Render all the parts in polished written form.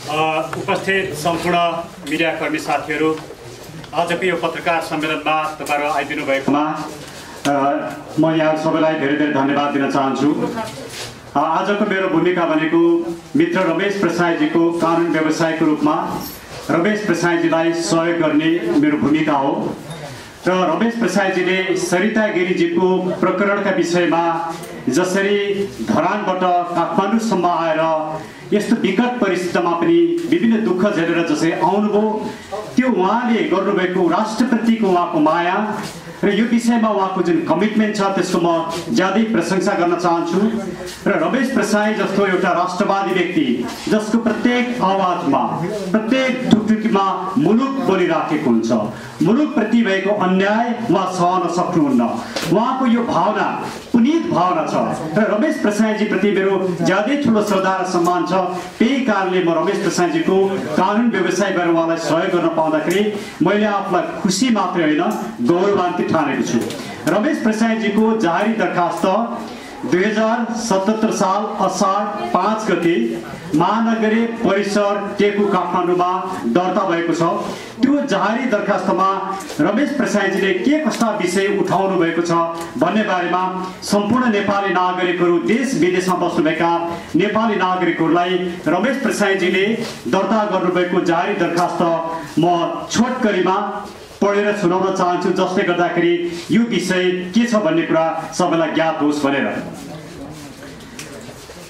उपस्थित सम्पूर्ण मिडियाकर्मी साथीहरू, आजको यो पत्रकार सम्मेलनमा तपाईहरु आइदिनु भएकोमा म यहाँ सबैलाई धेरै धेरै धन्यवाद दिन चाहन्छु। आजको मेरो भूमिका भनेको मित्र रमेश प्रसाईजीको कानुन व्यवसायीको रूपमा रमेश प्रसाईजीलाई सहयोग गर्ने मेरो भूमिका हो र रमेश प्रसाईजीले सरिता गिरीजीको प्रकरणका विषयमा जसरी धरानबाट काठमाडौँसम्म आएर यस्तो विकट परिस्थितिमा पनि विभिन्न दुःख झेलेर जसरी आउनुभयो, त्यो उहाँले गर्नुभएको राष्ट्रप्रतिको उहाँको माया र यो विषयमा उहाँको जुन कमिटमेन्ट छ त्यसको म ज्यादै प्रशंसा गर्न चाहन्छु। र रमेश प्रसाई जस्तो एउटा राष्ट्रवादी व्यक्ति जसको प्रत्येक आवाजमा प्रत्येक ढुकढुकीमा मुलुक बोलिराखेको हुन्छ, मुलुकप्रति भएको अन्याय उहाँ सहन सक्नुहुन्न, उहाँको यो भावना पुनीत भावना छ र रमेश प्रसाईजी प्रति मेरो ज्यादै ठुलो श्रद्धा र सम्मान छ। त्यही कारणले म रमेश प्रसाईजीको कानुन व्यवसाय गरेर उहाँलाई सहयोग गर्न पाउँदाखेरि मैले आफूलाई खुसी मात्रै होइन गौरवान्वित ठानेको छु। रमेश प्रसाईजीको जारी दरखास्त 2077 साल असार 5 गते महानगरीय परिसर टेकु काठमाडौँमा दर्ता भएको छ। त्यो जारी दरखास्तमा रमेश प्रसाईजीले के कस्ता विषय उठाउनु भएको छ भन्ने बारेमा सम्पूर्ण नेपाली नागरिकहरू, देश विदेशमा बस्नुभएका नेपाली नागरिकहरूलाई रमेश प्रसाईजीले दर्ता गर्नुभएको जारी दरखास्त म छोटकरीमा पढेर सुनाउन चाहन्छु, जसले गर्दाखेरि यो विषय के छ भन्ने कुरा सबैलाई ज्ञात होस् भनेर।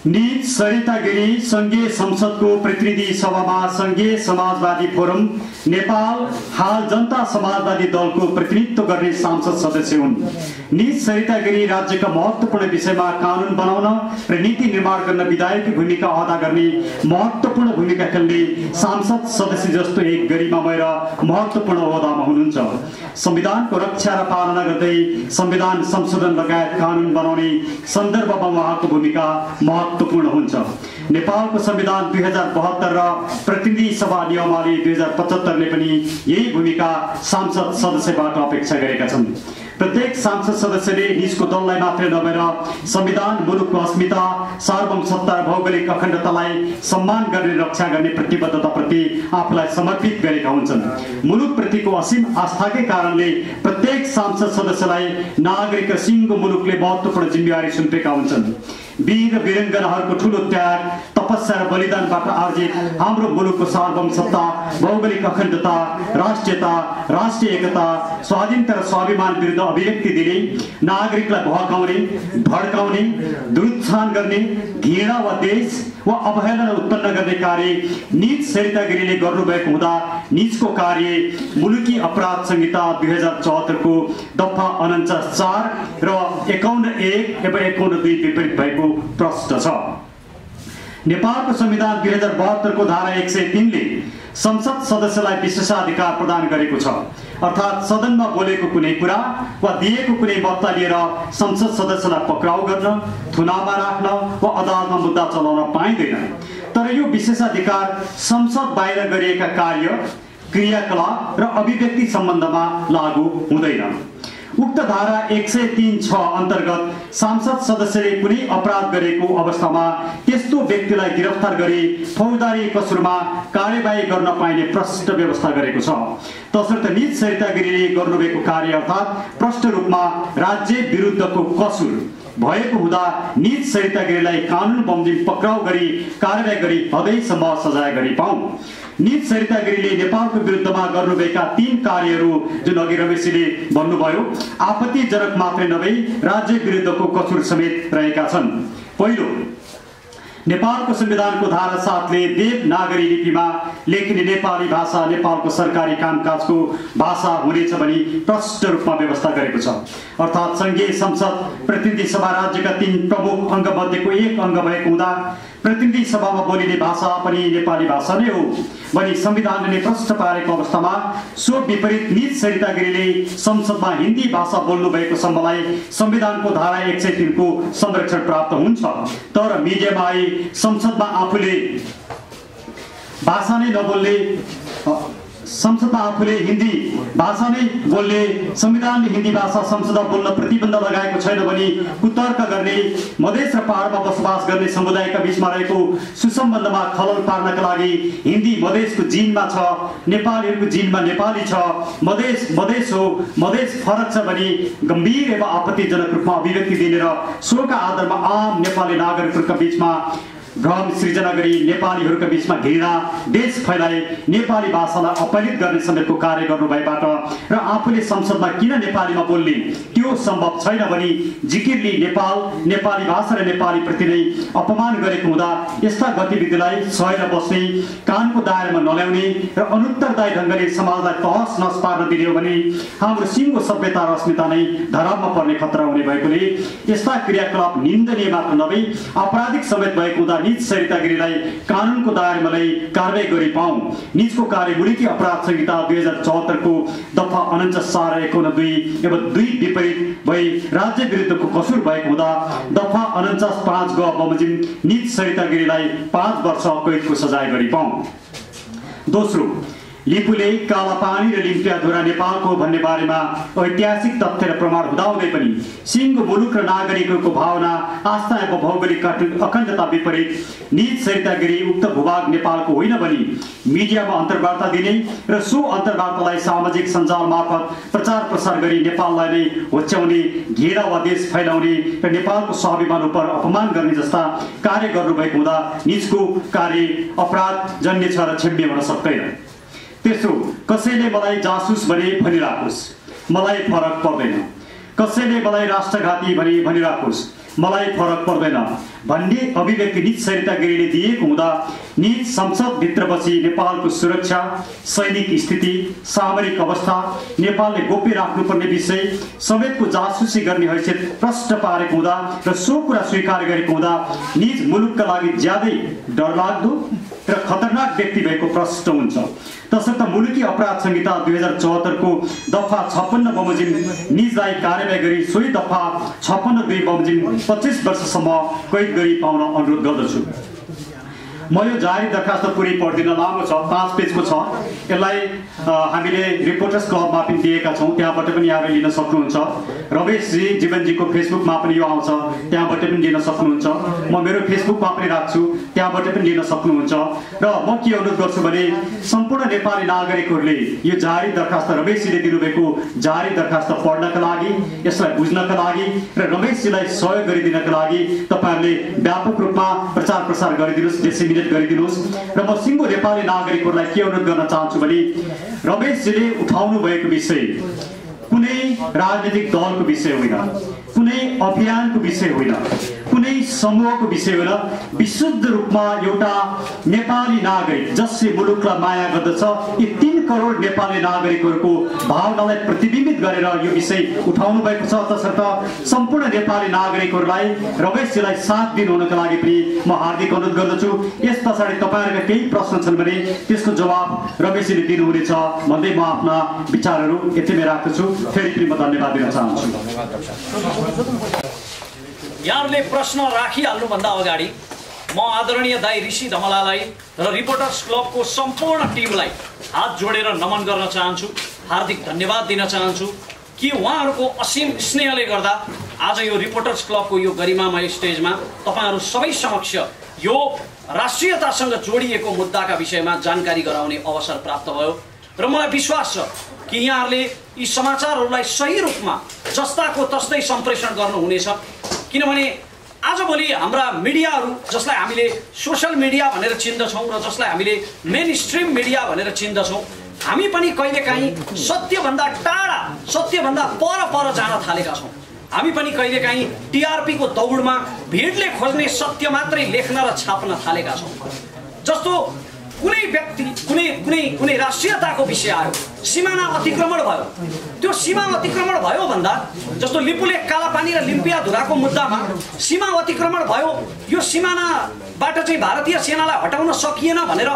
नीत सरिता गिरी संघीय संसदको प्रतिनिधि सभामा संघीय समाजवादी फोरम नेपाल हाल जनता समाजवादी दलको प्रतिनिधित्व गर्ने सांसद सदस्य हुन्। नीत सरिता गिरी राज्यका महत्त्वपूर्ण विषयमा कानुन बनाउन र नीति निर्माण गर्न विधायकी भूमिका अदा गर्ने महत्त्वपूर्ण भूमिका खेल्ने सांसद सदस्य जस्तो एक गरिमामय र महत्त्वपूर्ण ओहदामा हुनुहुन्छ। संविधानको रक्षा र पालना गर्दै संविधान संशोधन लगायत कानुन बनाउने सन्दर्भमा उहाँको भूमिका महत्त्वपूर्ण हुन्छ। नेपालको संविधान 2072 र प्रतिनिधि सभा नियमावली 2075 ले पनि यही भूमिका सांसद सदस्यबाट अपेक्षा गरेका छन्। प्रत्येक सांसद सदस्यले निजको दललाई मात्रै नभएर संविधान, मुलुकको अस्मिता, सार्वभौमसत्ता र भौगोलिक अखण्डतालाई सम्मान गर्ने रक्षा गर्ने प्रतिबद्धताप्रति आफूलाई समर्पित गरेका हुन्छन्। मुलुकप्रतिको असीम आस्थाकै कारणले प्रत्येक सांसद सदस्यलाई नागरिक र सिङ्गो मुलुकले महत्त्वपूर्ण जिम्मेवारी सुम्पेका हुन्छन्। वीर वीरङ्गनाहरूको ठूलो त्याग, तपस्या र बलिदानबाट आर्जित हाम्रो मुलुकको सार्वभौमसत्ता, भौगोलिक अखण्डता, राष्ट्रियता, राष्ट्रिय एकता, स्वाधीनता र स्वाभिमान विरुद्ध अभिव्यक्ति दिने, नागरिकलाई भड्काउने, दुरुत्साहन गर्ने, घृणा वा देश वा अवहेलना उत्पन्न गर्ने कार्य नीत सरिता गिरीले गर्नुभएको हुँदा निजको कार्य मुलुकी अपराध संहिता 2074 को दफा 49(4) र 51(1) एवं 51(2) विपरीत भएको प्रश्न छ। नेपालको संविधान 2072 को धारा 103 ले संसद सदस्यलाई विशेषाधिकार प्रदान गरेको छ, अर्थात् सदनमा बोलेको कुनै कुरा वा दिएको कुनै मतलाई लिएर संसद सदस्यलाई पक्राउ गर्न, थुनामा राख्न वा अदालतमा मुद्दा चलाउन पाइँदैन। तर यो विशेषाधिकार संसद बाहिर गरिएका कार्य, क्रियाकलाप र अभिव्यक्ति सम्बन्धमा लागू हुँदैन। उक्त धारा 103(6) अन्तर्गत सांसद सदस्यले कुनै अपराध गरेको अवस्थामा त्यस्तो व्यक्तिलाई गिरफ्तार गरी फौजदारी कसुरमा कार्यवाही गर्न पाइने प्रष्ट व्यवस्था गरेको छ। तसर्थ नीत सरिता गिरीले गर्नुभएको कार्य अर्थात् प्रष्ट रूपमा राज्य विरुद्धको कसुर भएको हुँदा नीत सरिता गिरीलाई कानुन बमोजिम पक्राउ गरी कार्यवाही गरी हदैसम्म सजाय गरी पाउन्। नीत सरिता गिरीले नेपालको विरुद्धमा गर्नुभएका 3 कार्यहरू जुन अघि रमेशजीले भन्नुभयो, आपत्तिजनक मात्रै नभई राज्य विरुद्धको कसुर समेत रहेका छन्। पहिलो, नेपालको संविधानको धारा 7 ले देवनागरी लिपिमा लेखिने नेपाली भाषा नेपालको सरकारी कामकाजको भाषा हुनेछ भनी प्रष्ट रूपमा व्यवस्था गरेको छ। अर्थात् संघीय संसद, प्रतिनिधि सभा राज्यका 3 प्रमुख अङ्ग मध्येको एक अङ्ग भएको हुँदा प्रतिनिधि सभामा बोलिने भाषा पनि नेपाली भाषा नै हो भनी संविधानले नै प्रष्ट पारेको अवस्थामा सो विपरीत नीत सरिता गिरीले संसदमा हिन्दी भाषा बोल्नु भएको सम्मलाई संविधानको धारा 103 को संरक्षण प्राप्त हुन्छ। तर मिडियामा आई संसदमा आफूले भाषा नै नबोल्ने संसदमा आफूले हिन्दी भाषा नै बोल्ने, संविधानले हिन्दी भाषा संसदमा बोल्न प्रतिबन्ध लगाएको छैन भनी कुतर्क गर्ने, मधेस र पहाडमा बसोबास गर्ने समुदायका बीचमा रहेको सुसम्बन्धमा खलल पार्नका लागि हिन्दी मधेसको जिनमा छ, नेपालीहरूको जिनमा नेपाली छ, मधेस हो, मधेस फरक छ भनी गम्भीर एवं आपत्तिजनक रूपमा अभिव्यक्ति दिने र सोका आधारमा आम नेपाली नागरिकहरूका बीचमा भ्रम सृजना गरी नेपालीहरूका बीचमा घृणा देश फैलाए, नेपाली भाषालाई अपमानित गर्ने समेतको कार्य गर्नुभएबाट र आफूले संसदमा किन नेपालीमा बोल्ने त्यो सम्भव छैन भनी जिकिरले नेपाली भाषा र नेपाली प्रति नै अपमान गरेको हुँदा यस्ता गतिविधिलाई सहेर बस्ने, कानको दायरामा नल्याउने र अनुत्तरदायी ढङ्गले समाजलाई तहस नहस पार्न दिने हो भने हाम्रो सिङ्गो सभ्यता र अस्मिता नै धरापमा पर्ने खतरा हुने भएकोले यस्ता क्रियाकलाप निन्दनीय मात्र नभई आपराधिक समेत भएको हुँदा निज सरिता गिरीलाई कानुनको दायरामा ल्याई कारबाही गरी पाऊँ। निजको कार्य मुलुकी अपराध संहिता 2074 को दफा 49(4)(1)(2) एवं 2 विपरीत भई राज्य विरुद्धको कसुर भएको हुँदा दफा 49(5)(ग) बमोजिम निज सरिता गिरीलाई 5 वर्ष कैदको सजाय गरी पाऊँ। दोस्रो, लिपुले कालापानी र लिम्पियाधुरा नेपालको भन्ने बारेमा ऐतिहासिक तथ्य र प्रमाण हुँदाहुँदै पनि सिङ्गो मुलुक र नागरिकहरूको भावना, आस्था एवं भौगोलिक अखण्डता विपरीत निज सरितागिरी उक्त भूभाग नेपालको होइन भनी मिडियामा अन्तर्वार्ता दिने र सो अन्तर्वार्तालाई सामाजिक सञ्जाल मार्फत प्रचार प्रसार गरी नेपाललाई नै होच्याउने, घेरा वा देश फैलाउने र नेपालको स्वाभिमान उप अपमान गर्ने जस्ता कार्य गर्नुभएको हुँदा निजको कार्य अपराध जन्य छ र क्षम्य हुन सक्दैन। त्यसो कसैले मलाई जासुस भने भनिराखोस्, मलाई फरक पर्दैन। कसैले मलाई राष्ट्रघाती भने भनिराखोस्, मलाई फरक पर्दैन भन्ने अभिव्यक्ति निज सरिता गिरीले दिएको हुँदा निज संसदभित्र बसी नेपालको सुरक्षा, सैनिक स्थिति, सामरिक अवस्था, नेपालले गोप्य राख्नुपर्ने विषय समेतको जासुसी गर्ने हैसियत प्रष्ट पारेको हुँदा र सो कुरा स्वीकार गरेको हुँदा निज मुलुकका लागि ज्यादै डरलाग्दो र खतरनाक व्यक्ति भएको प्रष्ट हुन्छ। तसर्थ मुलुकी अपराध संहिता 2074 को दफा 56 बमोजिम निजलाई कारबाही गरी सोही दफा 56(2) बमोजिम 25 वर्षसम्म कैद गरी पाउन अनुरोध गर्दछु। म यो जारी दरखास्त पुरै पढ्दिन, लामो छ, 5 पेजको छ। यसलाई हामीले रिपोर्टर्स क्लबमा पनि दिएका छौँ, त्यहाँबाट पनि यहाँले लिन सक्नुहुन्छ। रमेशजी जीवनजीको फेसबुकमा पनि यो आउँछ, त्यहाँबाट पनि लिन सक्नुहुन्छ। म मेरो फेसबुकमा पनि राख्छु, त्यहाँबाट पनि लिन सक्नुहुन्छ। र म के अनुरोध गर्छु भने सम्पूर्ण नेपाली नागरिकहरूले यो जारी दरखास्त रमेशजीले दिनुभएको जारी दरखास्त पढ्नका लागि, यसलाई बुझ्नका लागि र रमेशजीलाई सहयोग गरिदिनका लागि तपाईँहरूले व्यापक रूपमा प्रचार प्रसार गरिदिनुहोस्, गरिदिनुहोस्। र म सिङ्गो नेपाली नागरिकहरूलाई के अनुरोध गर्न चाहन्छु भने रमेशजीले उठाउनु भएको विषय कुनै राजनीतिक दलको विषय होइन, कुनै अभियानको विषय होइन, कुनै समूहको विषय होइन, विशुद्ध रूपमा एउटा नेपाली नागरिक जसले मुलुकलाई माया गर्दछ यी 3 करोड नेपाली नागरिकहरूको भावनालाई प्रतिबिम्बित गरेर यो विषय उठाउनु भएको छ। तसर्थ सम्पूर्ण नेपाली नागरिकहरूलाई रमेशजीलाई साथ दिनुहुनका लागि पनि म हार्दिक अनुरोध गर्दछु। यस पछाडि तपाईँहरूका केही प्रश्न छन् भने त्यसको जवाब रमेशजीले दिनुहुनेछ भन्दै म आफ्ना विचारहरू यतिमै राख्दछु। फेरि पनि म धन्यवाद दिन चाहन्छु। यहाँहरूले प्रश्न राखिहाल्नुभन्दा अगाडि म आदरणीय दाई ऋषि धमलालाई र रिपोर्टर्स क्लबको सम्पूर्ण टिमलाई हात जोडेर नमन गर्न चाहन्छु, हार्दिक धन्यवाद दिन चाहन्छु कि उहाँहरूको असीम स्नेहले गर्दा आज यो रिपोर्टर्स क्लबको यो गरिमामय स्टेजमा तपाईँहरू सबै समक्ष यो राष्ट्रियतासँग जोडिएको मुद्दाका विषयमा जानकारी गराउने अवसर प्राप्त भयो र मलाई विश्वास छ कि यहाँहरूले यी समाचारहरूलाई सही रूपमा जस्ताको तस्तै सम्प्रेषण गर्नुहुनेछ। किनभने आजभोलि हाम्रा मिडियाहरू जसलाई हामीले सोसल मिडिया भनेर चिन्दछौँ र जसलाई हामीले मेन स्ट्रिम मिडिया भनेर चिन्दछौँ, हामी पनि कहिलेकाहीँ सत्यभन्दा टाढा, सत्यभन्दा पर जान थालेका छौँ। हामी पनि कहिलेकाहीँ टिआरपी को दौडमा भिडले खोज्ने सत्य मात्रै लेख्न र छाप्न थालेका छौँ। जस्तो कुनै व्यक्ति कुनै राष्ट्रियताको विषय आयो, सीमाना अतिक्रमण भयो, त्यो सीमा अतिक्रमण भयो भन्दा जस्तो लिपुले कालापानी र लिम्पियाधुराको मुद्दामा सीमा अतिक्रमण भयो, यो सीमानाबाट चाहिँ भारतीय सेनालाई हटाउन सकिएन भनेर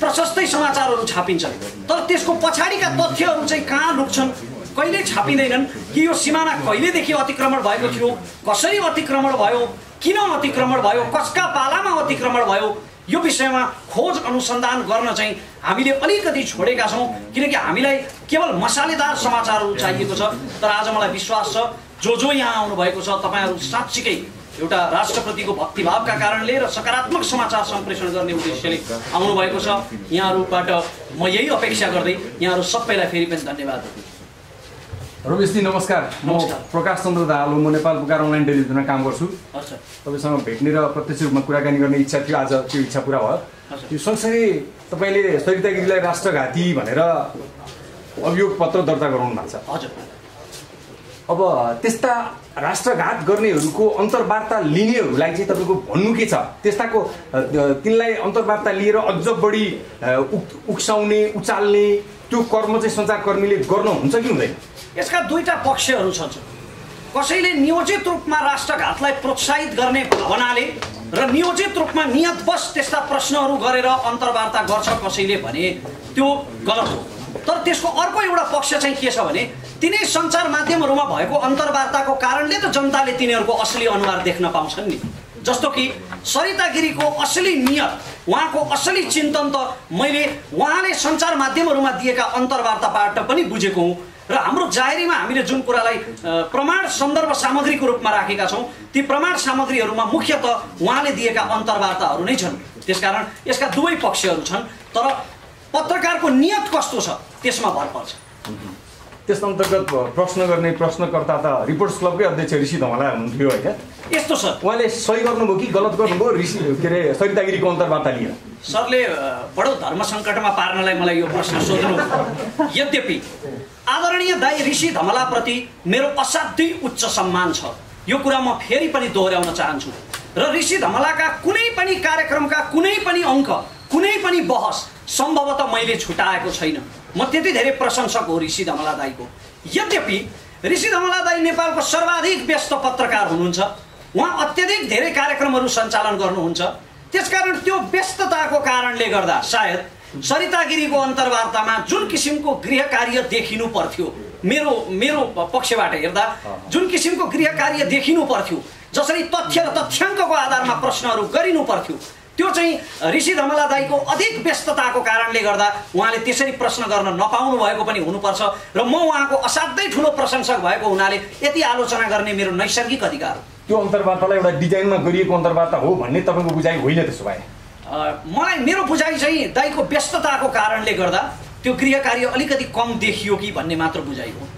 प्रशस्तै समाचारहरू छापिन्छन्। तर त्यसको पछाडिका तथ्यहरू चाहिँ कहाँ लुक्छन्, कहिले छापिँदैनन् कि यो सीमाना कहिलेदेखि अतिक्रमण भएको थियो, कसरी अतिक्रमण भयो, किन अतिक्रमण भयो, कसका पालामा अतिक्रमण भयो, यो विषयमा खोज अनुसन्धान गर्न चाहिँ हामीले अलिकति छोडेका छौँ, किनकि हामीलाई केवल मसालेदार समाचारहरू चाहिएको छ। तर आज मलाई विश्वास छ जो यहाँ आउनुभएको छ तपाईँहरू साँच्चीकै एउटा राष्ट्रप्रतिको भक्तिभावका कारणले र सकारात्मक समाचार सम्प्रेषण गर्ने उद्देश्यले आउनुभएको छ। यहाँहरूबाट म यही अपेक्षा गर्दै यहाँहरू सबैलाई फेरि पनि धन्यवाद। रमेशजी नमस्कार। म प्रकाश चन्द्र दाहाल, म नेपाल पुकार अनलाइन टेलिभिजनमा काम गर्छु। तपाईँसँग भेट्ने र प्रत्यक्ष रूपमा कुराकानी गर्ने इच्छा थियो, आज त्यो इच्छा पुरा भयो। यो सँगसँगै तपाईँले सरिता गिरीलाई राष्ट्रघाती भनेर अभियोग पत्र दर्ता गराउनु भएको छ। हजुर। अब त्यस्ता राष्ट्रघात गर्नेहरूको अन्तर्वार्ता लिनेहरूलाई चाहिँ तपाईँको भन्नु के छ? त्यस्ताको तिनलाई अन्तर्वार्ता लिएर अझ बढी उक्साउने उचाल्ने त्यो कर्म चाहिँ सञ्चारकर्मीले गर्नुहुन्छ कि हुँदैन? यसका दुईटा पक्षहरू छन्। कसैले नियोजित रूपमा राष्ट्रघातलाई प्रोत्साहित गर्ने भावनाले र नियोजित रूपमा नियतवश त्यस्ता प्रश्नहरू गरेर अन्तर्वार्ता गर्छ कसैले भने त्यो गलत हो। तर त्यसको अर्को एउटा पक्ष चाहिँ के छ भने तिनै सञ्चार माध्यमहरूमा भएको अन्तर्वार्ताको कारणले त जनताले तिनीहरूको असली अनुहार देख्न पाउँछन् नि। जस्तो कि सरिता गिरीको असली नियत, उहाँको असली चिन्तन त मैले उहाँले सञ्चार माध्यमहरूमा दिएका अन्तर्वार्ताबाट पनि बुझेको हुँ र हाम्रो जाहेरीमा हामीले जुन कुरालाई प्रमाण सन्दर्भ सामग्रीको रूपमा राखेका छौँ ती प्रमाण सामग्रीहरूमा मुख्यतः उहाँले दिएका अन्तर्वार्ताहरू नै छन्। त्यसकारण यसका दुवै पक्षहरू छन्, तर पत्रकारको नियत कस्तो छ त्यसमा भर पर्छ। त्यस अन्तर्गत प्रश्न गर्ने प्रश्नकर्ता त रिपोर्टर्स क्लबकै अध्यक्ष ऋषि धमला हुनुहुन्थ्यो होइन? यस्तो सर, उहाँले सही गर्नुभयो कि गलत गर्नुभयो ऋषि के अरे सरिता गिरीको अन्तर्वार्ता लिएर? सरले बडो धर्म सङ्कटमा पार्नलाई मलाई यो प्रश्न सोध्नु। यद्यपि आदरणीय दाई ऋषि धमलाप्रति मेरो असाध्यै उच्च सम्मान छ, यो कुरा म फेरि पनि दोहोऱ्याउन चाहन्छु। र ऋषि धमलाका कुनै पनि कार्यक्रमका कुनै पनि अङ्क, कुनै पनि बहस सम्भवतः मैले छुटाएको छैन। म त्यति धेरै प्रशंसक हो ऋषि धमला दाईको। यद्यपि ऋषि धमला दाई नेपालको सर्वाधिक व्यस्त पत्रकार हुनुहुन्छ। उहाँ अत्यधिक धेरै कार्यक्रमहरू सञ्चालन गर्नुहुन्छ। त्यसकारण त्यो व्यस्तताको कारणले गर्दा सायद सरिता गिरीको अन्तर्वार्तामा जुन किसिमको गृह कार्य देखिनु पर्थ्यो, मेरो पक्षबाट हेर्दा जुन किसिमको गृह कार्य देखिनु पर्थ्यो, जसरी तथ्य र तथ्याङ्कको आधारमा प्रश्नहरू गरिनु पर्थ्यो, त्यो चाहिँ ऋषि धमला दाईको अधिक व्यस्तताको कारणले गर्दा उहाँले त्यसरी प्रश्न गर्न नपाउनु भएको पनि हुनुपर्छ। र म उहाँको असाध्यै ठुलो प्रशंसक भएको हुनाले यति आलोचना गर्ने मेरो नैसर्गिक अधिकार हो। त्यो अन्तर्वार्तालाई एउटा डिजाइनमा गरिएको अन्तर्वार्ता हो भन्ने तपाईँको बुझाइ होइन? त्यसो भए मलाई मेरो बुझाइ चाहिँ दाईको व्यस्तताको कारणले गर्दा त्यो गृह कार्य अलिकति कम देखियो कि भन्ने मात्र बुझाइ हो।